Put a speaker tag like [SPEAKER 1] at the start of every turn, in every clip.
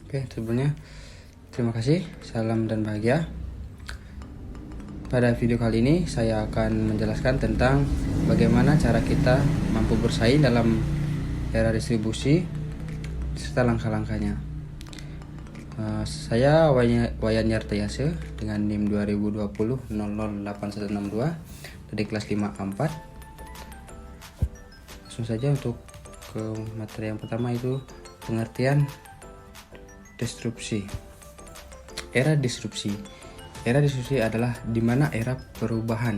[SPEAKER 1] Oke, sebelumnya terima kasih, salam dan bahagia. Pada video kali ini saya akan menjelaskan tentang bagaimana cara kita mampu bersaing dalam era distribusi serta langkah-langkahnya. Saya Wayan Yartayase dengan NIM 2020 008162 dari kelas 5A4. Langsung saja untuk ke materi yang pertama, itu pengertian disrupsi. Era disrupsi adalah dimana era perubahan,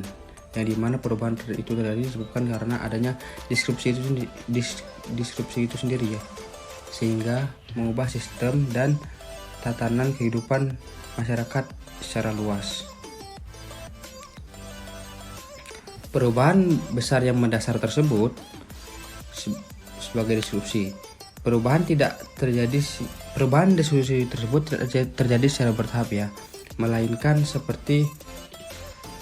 [SPEAKER 1] yang dimana perubahan itu terjadi disebabkan karena adanya disrupsi itu sendiri ya, sehingga mengubah sistem dan tatanan kehidupan masyarakat secara luas. Perubahan besar yang mendasar tersebut sebagai disrupsi. Perubahan disrupsi tersebut tidak terjadi secara bertahap ya, melainkan seperti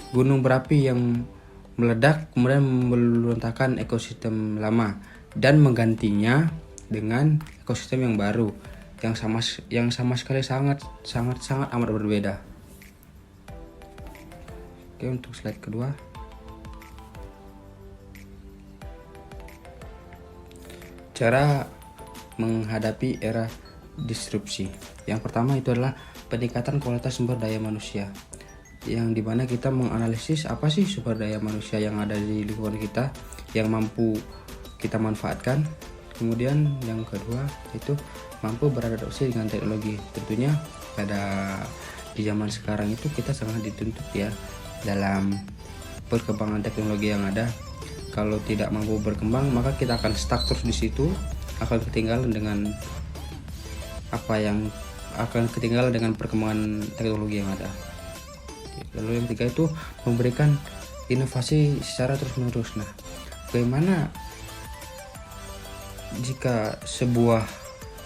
[SPEAKER 1] gunung berapi yang meledak kemudian melunturkan ekosistem lama dan menggantinya dengan ekosistem yang baru yang sama sekali sangat amat berbeda. Oke, untuk slide kedua. Cara menghadapi era disrupsi. Yang pertama itu adalah peningkatan kualitas sumber daya manusia, yang dimana kita menganalisis apa sih sumber daya manusia yang ada di lingkungan kita yang mampu kita manfaatkan. Kemudian yang kedua itu mampu beradaptasi dengan teknologi. Tentunya di zaman sekarang itu kita sangat dituntut ya dalam perkembangan teknologi yang ada. Kalau tidak mampu berkembang, maka kita akan stuck terus di situ, akan ketinggalan dengan perkembangan teknologi yang ada. Lalu yang ketiga itu memberikan inovasi secara terus-menerus. Nah, bagaimana jika sebuah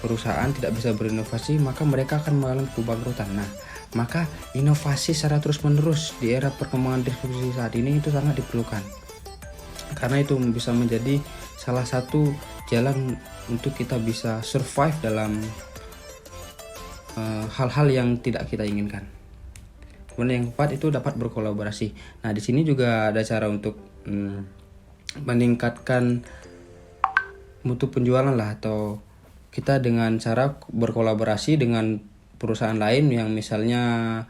[SPEAKER 1] perusahaan tidak bisa berinovasi, maka mereka akan mengalami kebangkrutan. Nah, maka inovasi secara terus-menerus di era perkembangan distribusi saat ini itu sangat diperlukan, karena itu bisa menjadi salah satu jalan untuk kita bisa survive dalam hal-hal yang tidak kita inginkan. Kemudian yang keempat itu dapat berkolaborasi. Nah, di sini juga ada cara untuk meningkatkan mutu penjualan lah, atau kita dengan cara berkolaborasi dengan perusahaan lain yang misalnya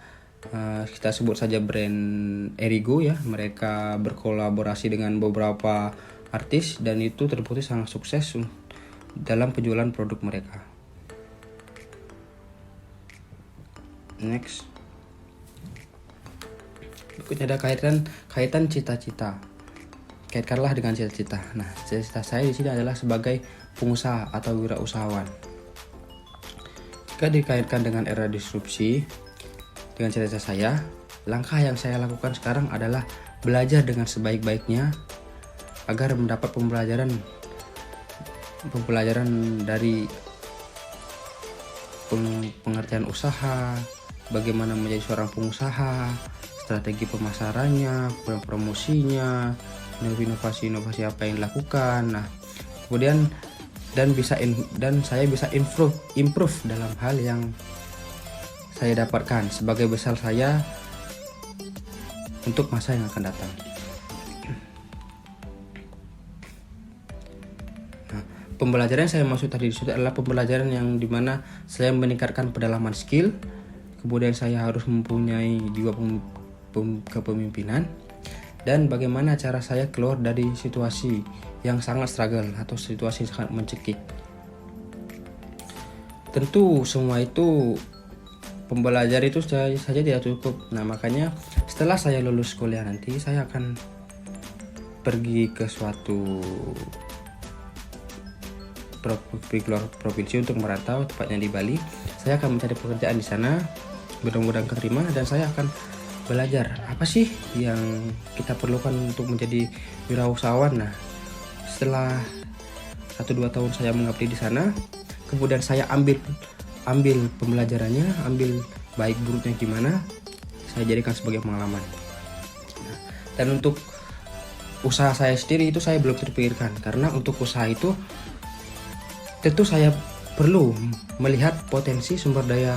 [SPEAKER 1] kita sebut saja brand Erigo ya. Mereka berkolaborasi dengan beberapa artis dan itu terbukti sangat sukses dalam penjualan produk mereka. Next, berikutnya ada kaitan cita-cita. Kaitkanlah dengan cita-cita. Nah, cita-cita saya di sini adalah sebagai pengusaha atau wirausahawan. Jika dikaitkan dengan era disrupsi, dengan cita-cita saya, langkah yang saya lakukan sekarang adalah belajar dengan sebaik-baiknya agar mendapat pembelajaran dari pengertian usaha, bagaimana menjadi seorang pengusaha, strategi pemasarannya, promosinya, inovasi apa yang dilakukan. Nah, kemudian saya bisa improve dalam hal yang saya dapatkan sebagai besar saya untuk masa yang akan datang. Nah, pembelajaran yang saya maksud tadi itu adalah pembelajaran yang dimana saya meningkatkan pedalaman skill, kemudian saya harus mempunyai juga kepemimpinan, dan bagaimana cara saya keluar dari situasi yang sangat struggle atau situasi yang sangat mencekik. Tentu semua itu pembelajaran itu saja tidak cukup. Nah, makanya setelah saya lulus kuliah nanti saya akan pergi ke suatu provinsi untuk merantau, tepatnya di Bali. Saya akan mencari pekerjaan di sana, mudah-mudahan keterima, dan saya akan belajar apa sih yang kita perlukan untuk menjadi wirausahawan. Nah, setelah 1-2 tahun saya mengabdi di sana, kemudian saya ambil pembelajarannya, ambil baik buruknya gimana, saya jadikan sebagai pengalaman. Nah, dan untuk usaha saya sendiri itu saya belum terpikirkan, karena untuk usaha itu tentu saya perlu melihat potensi sumber daya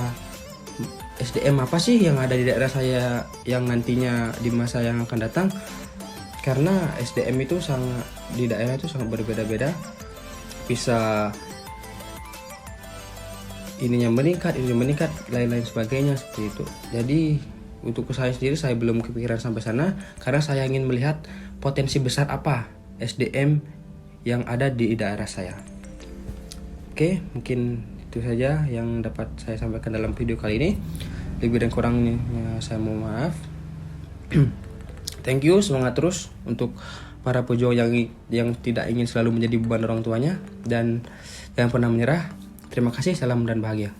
[SPEAKER 1] SDM apa sih yang ada di daerah saya yang nantinya di masa yang akan datang, karena SDM itu sangat di daerah itu sangat berbeda-beda, bisa ininya meningkat, lain-lain sebagainya seperti itu. Jadi untuk saya sendiri saya belum kepikiran sampai sana karena saya ingin melihat potensi besar apa SDM yang ada di daerah saya. Oke, mungkin itu saja yang dapat saya sampaikan dalam video kali ini. Lebih dan kurangnya saya mohon maaf. Thank you, semangat terus untuk para pejuang yang tidak ingin selalu menjadi beban orang tuanya dan jangan pernah menyerah. Terima kasih, salam dan bahagia.